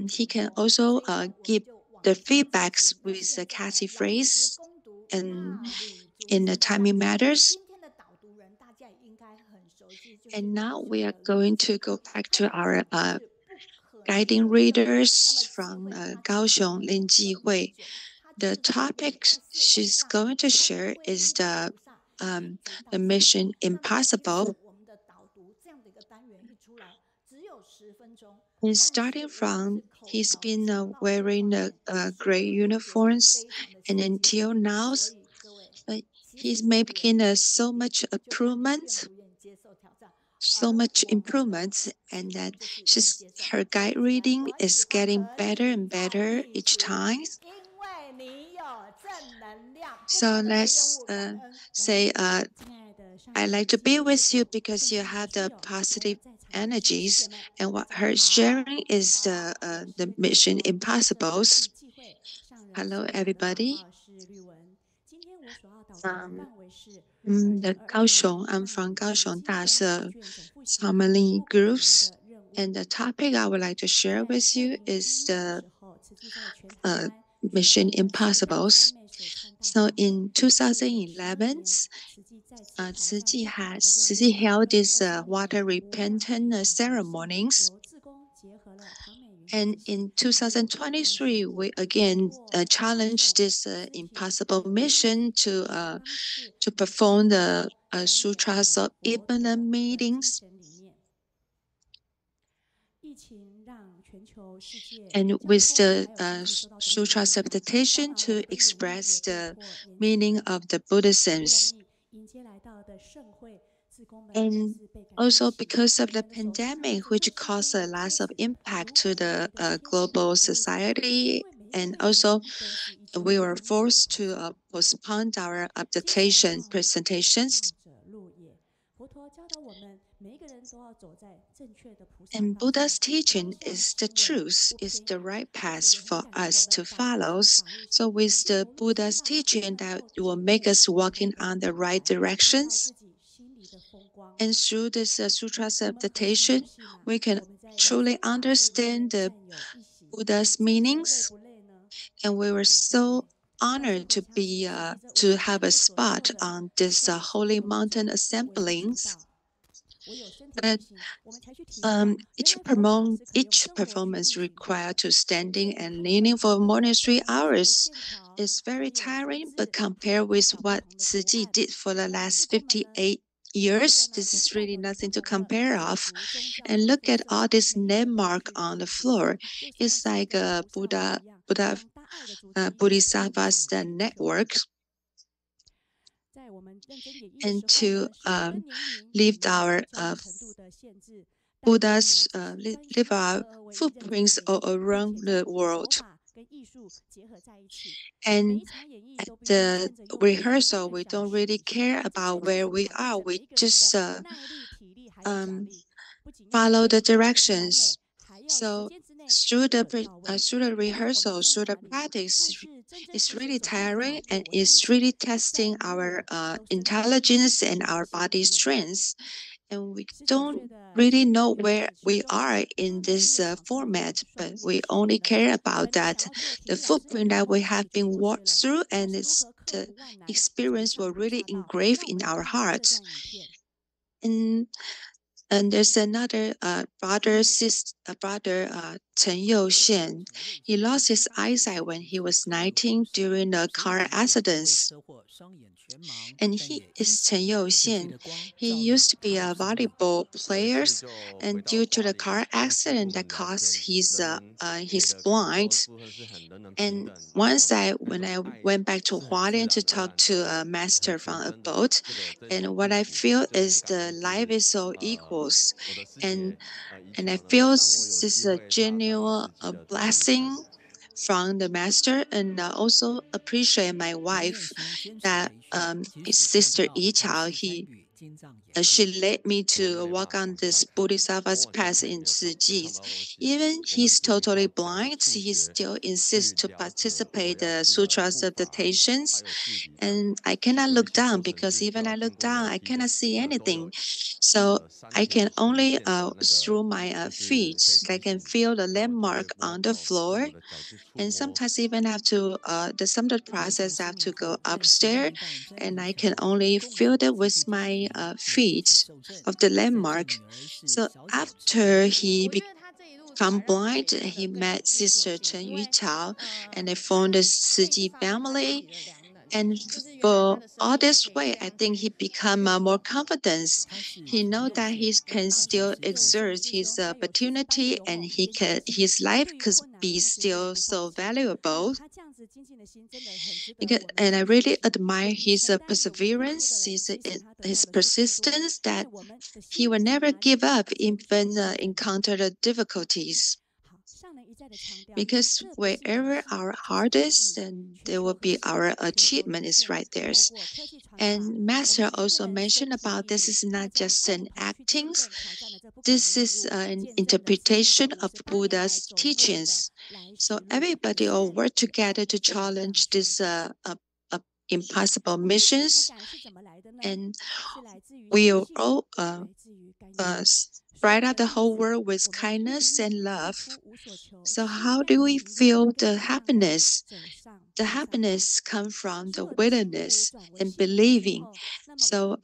He can also give the feedbacks with a catchy phrase and in the timing matters. And now we are going to go back to our guiding readers from Kaohsiung, Lin Jihui. The topic she's going to share is the Mission Impossible. And starting from, he's been wearing gray uniforms, and until now, he's making so much improvements, and that her guide reading is getting better and better each time. So let's say, I like to be with you because you have the positive energies. And what her sharing is the Mission Impossibles. Hello, everybody. The Kaohsiung, I'm from Kaohsiung Dase Family Groups. And the topic I would like to share with you is the Mission Impossibles. So in 2011, Tzu Ji held these water repentance ceremonies. And in 2023, we again challenged this impossible mission to perform the Sutras of Infinite Meetings. And with the Sutras of meditation to express the meaning of the Buddhisms. And also because of the pandemic, which caused a loss of impact to the global society, and also we were forced to postpone our application presentations. And Buddha's teaching is the truth, is the right path for us to follow. So with the Buddha's teaching, that will make us walking on the right directions. And through this Sutras of meditation, we can truly understand the Buddha's meanings. And we were so honored to be to have a spot on this holy mountain assemblies. But each performance required to standing and leaning for more than 3 hours is very tiring. But compared with what Tzu Ji did for the last 58 years, this is really nothing to compare of. And look at all this landmark on the floor. It's like a Bodhisattva's network. And to leave our Buddha's leave our footprints all around the world. And at the rehearsal, we don't really care about where we are. We just follow the directions. So through the rehearsal, through the practice, it's really tiring, and it's really testing our intelligence and our body strength. And we don't really know where we are in this format, but we only care about that, the footprint that we have been walked through, and the experience will really engrave in our hearts. And there's another brother, Chen Youxian. He lost his eyesight when he was 19 during a car accident. And he is Chen Youxian. He used to be a volleyball player, and due to the car accident that caused his blind. And once when I went back to Hualien to talk to a master from a boat, and what I feel is the life is so equals, and I feel this is a genuine blessing from the master, and also appreciate my wife, that his sister Yi Chao, she led me to walk on this Bodhisattva's path in Tzu. Even he's totally blind, he still insists to participate the sutras of the teachings. And I cannot look down because even I look down, I cannot see anything. So I can only through my feet, I can feel the landmark on the floor. And sometimes even have to some of the process I have to go upstairs, and I can only feel it with my feet of the landmark. So after he become blind, he met Sister Chen Yutao, and they formed the Siji family. And for all this way, I think he become more confidence. He know that he can still exert his opportunity, and his life could be still so valuable. And I really admire his perseverance, his persistence, that he will never give up even encounter the difficulties. Because wherever our heart is, then there will be our achievement is right there. And Master also mentioned about this is not just an acting, this is an interpretation of Buddha's teachings. So everybody all work together to challenge this impossible missions, and we all spread out the whole world with kindness and love. So how do we feel the happiness? The happiness comes from the willingness and believing. So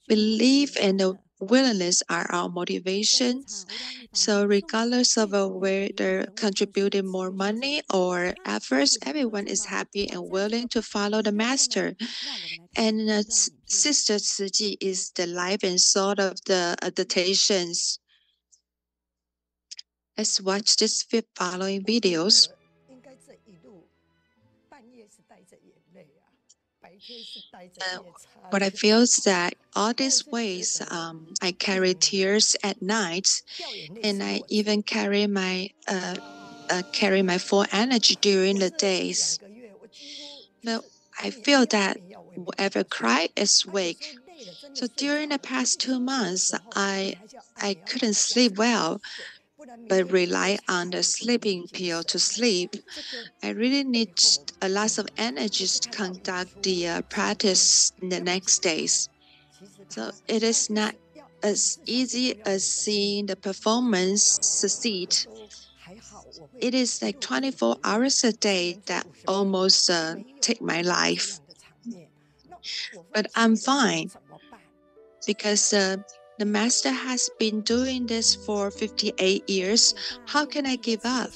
belief and the willingness are our motivations. So regardless of where they're contributing more money or efforts, everyone is happy and willing to follow the master. And Sister Tzu is the life and soul of the adaptations. Let's watch this following videos. What I feel is that all these ways, I carry tears at night, and I even carry my full energy during the days. But I feel that whoever cry is weak. So during the past 2 months, I couldn't sleep well, but rely on the sleeping pill to sleep. I really need a lot of energy to conduct the practice in the next days. So it is not as easy as seeing the performance succeed. It is like 24 hours a day that almost take my life. But I'm fine because the master has been doing this for 58 years. How can I give up?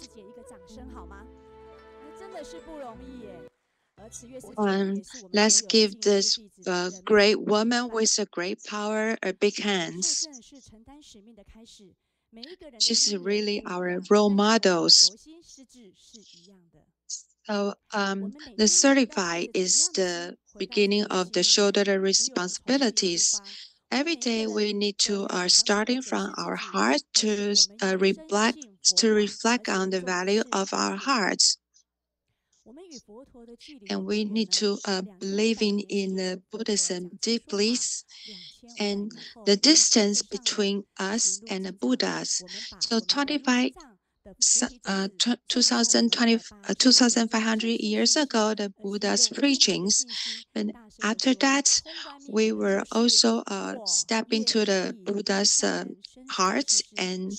Let's give this great woman with a great power a big hands. She's really our role models. So the certify is the beginning of the shoulder responsibilities. Every day we need to starting from our heart to reflect on the value of our hearts. And we need to believe in Buddhism deeply, and the distance between us and the Buddhas. So 2,500 years ago, the Buddha's preachings. But after that, we were also step into the Buddha's hearts and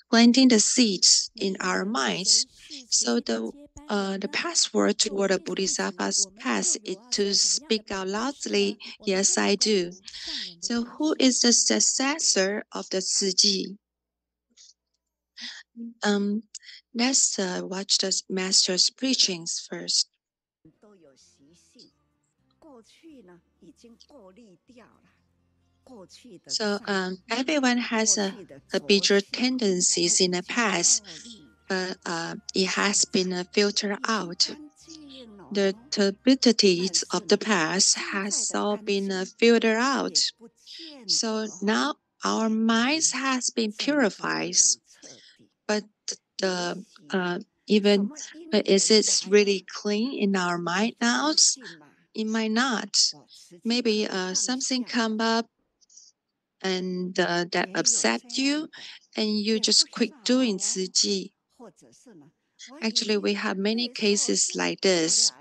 planting the seeds in our minds. So the password toward a Bodhisattva's path is to speak out loudly, yes, I do. So who is the successor of the Tzu? Let's watch the master's preachings first. So everyone has a habitual tendencies in the past, but it has been filtered out. The turbidities of the past has all been filtered out. So now our minds has been purified, but is it really clean in our mind now? It might not. Maybe something come up and that upset you, and you just quit doing 慈济. Actually, we have many cases like this.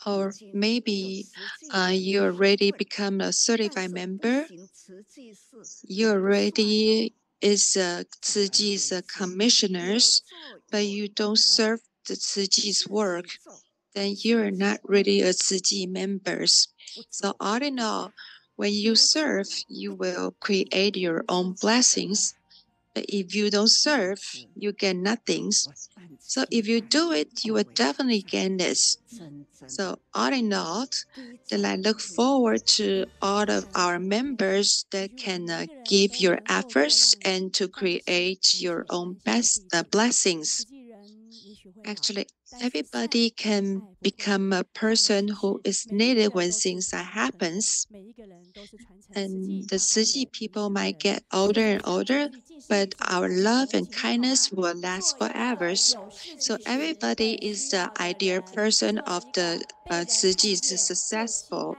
Or maybe you already become a certified member. You already is Tzu Chi's commissioners, but you don't serve the Tzu Chi's work, then you're not really a Tzu Chi members. So all in all, when you serve, you will create your own blessings. But if you don't serve, you get nothing. So if you do it, you will definitely gain this. So all in all, then I look forward to all of our members that can give your efforts and to create your own best blessings. Actually, everybody can become a person who is needed when things are happens. And the Tzu Chi people might get older and older, but our love and kindness will last forever. So everybody is the ideal person of the Tzu Chi is successful.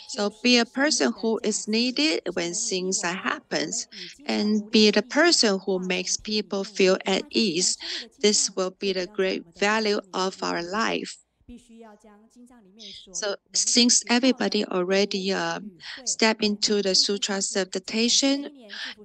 So be a person who is needed when things are happens, and be the person who makes people feel at ease. This will be the great value of our life. So since everybody already step into the sutras of meditation,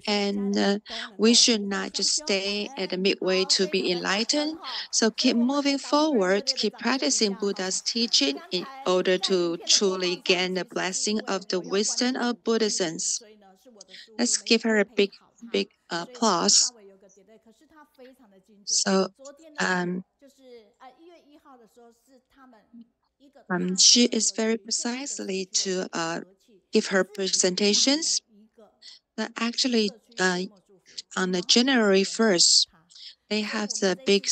and we should not just stay at the midway to be enlightened. So keep moving forward, keep practicing Buddha's teaching in order to truly gain the blessing of the wisdom of Buddhism. Let's give her a big applause. So she is very precisely to give her presentations. But actually, on the January 1st, they have the big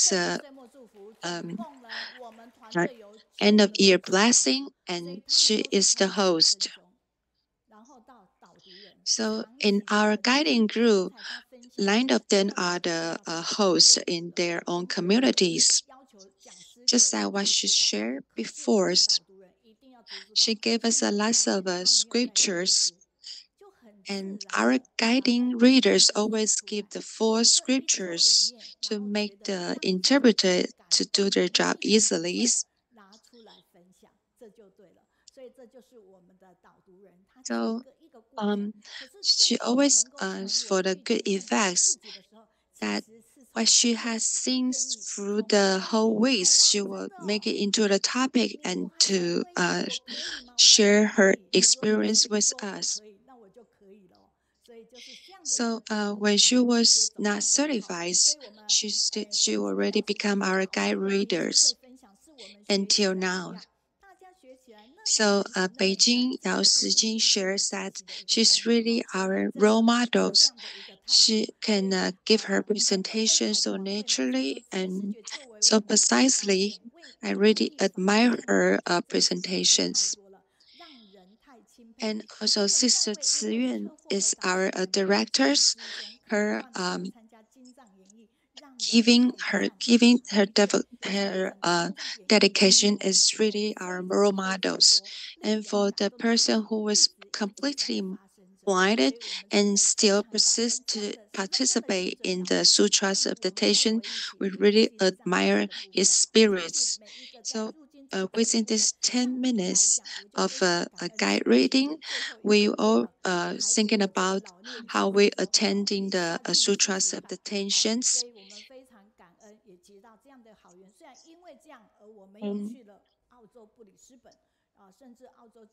end of year blessing, and she is the host. So in our guiding group, 9 of them are the hosts in their own communities. Just like what she shared before, she gave us a lot of scriptures, and our guiding readers always give the 4 scriptures to make the interpreter to do their job easily. So she always, for the good effects, that what she has seen through the whole week, she will make it into the topic and to share her experience with us. So when she was not certified, she already become our guide readers until now. So Beijing Yao Sijing shares that she's really our role models. She can give her presentation so naturally and so precisely. I really admire her presentations. And also Sister Ciyuan is our directors. Her giving her dedication is really our role models. And for the person who is completely blinded and still persist to participate in the sutras of meditation, we really admire his spirits. So within this 10 minutes of a guide reading, we all thinking about how we attending the sutras of the tensions.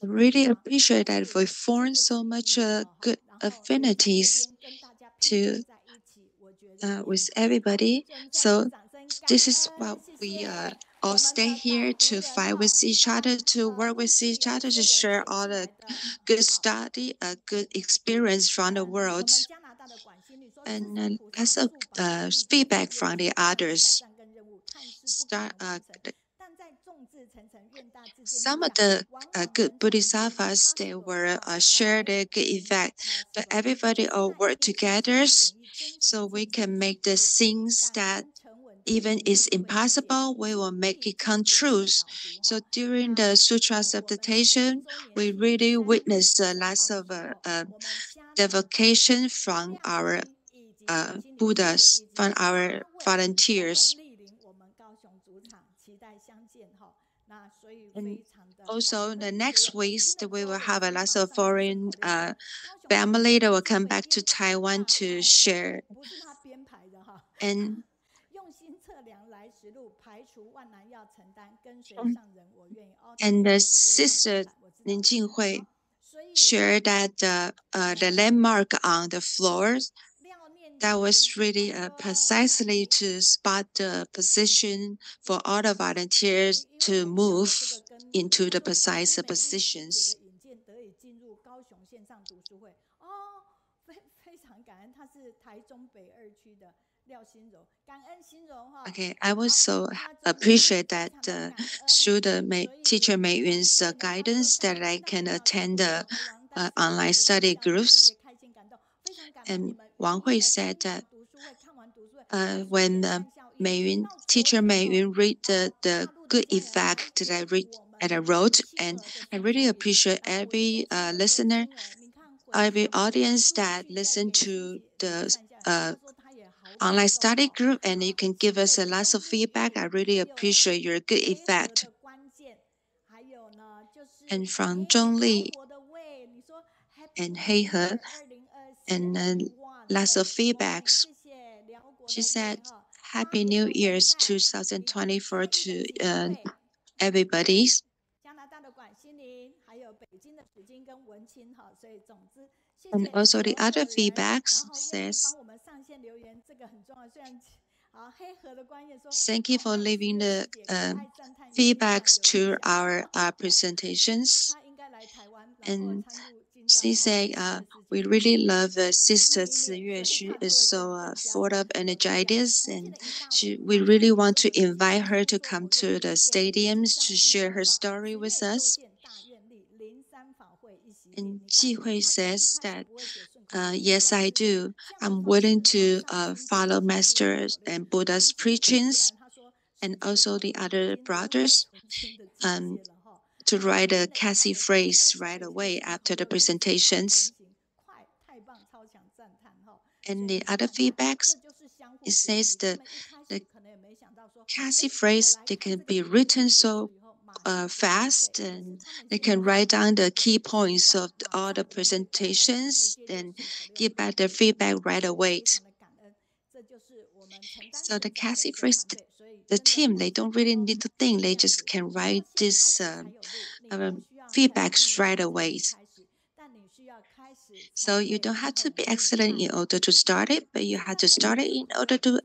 I really appreciate that we formed so much good affinities to with everybody. So this is what we all stay here to fight with each other, to work with each other, to share all the good study, good experience from the world, and also feedback from the others. Some of the good bodhisattvas, they were share their good effect, but everybody all work together so we can make the things that even it's impossible, we will make it come true. So during the sutras of meditation, we really witnessed lots of devocation from our Buddhas, from our volunteers. And also, the next weeks, we will have a lot of foreign family that will come back to Taiwan to share. And and the sister Lin Jihui shared that the landmark on the floors that was really precisely to spot the position for all the volunteers to move into the precise positions. Okay, I also appreciate that through the teacher Mei Yun's guidance that I can attend the online study groups. And Wang Hui said that when teacher Mei Yun read the good effect that I wrote, and I really appreciate every listener, every audience that listened to the online study group, and you can give us a lot of feedback. I really appreciate your good effect. And from Zhongli and Heihe, and lots of feedbacks. She said, Happy New Year's 2024 to everybody. And also the other feedbacks says, thank you for leaving the feedbacks to our presentations. And she said, we really love Sister Ciyue. She is so full of energies, and we really want to invite her to come to the stadiums to share her story with us. And Jihui says that, yes, I do. I'm willing to follow Master and Buddha's preachings, and also the other brothers, to write a Cassie phrase right away after the presentations. And the other feedbacks, it says that the Cassie phrase, they can be written so fast, and they can write down the key points of all the presentations and give back their feedback right away. So the Cassie phrase, the team, they don't really need to think, they just can write this feedbacks right away. So you don't have to be excellent in order to start it, but you have to start it in order to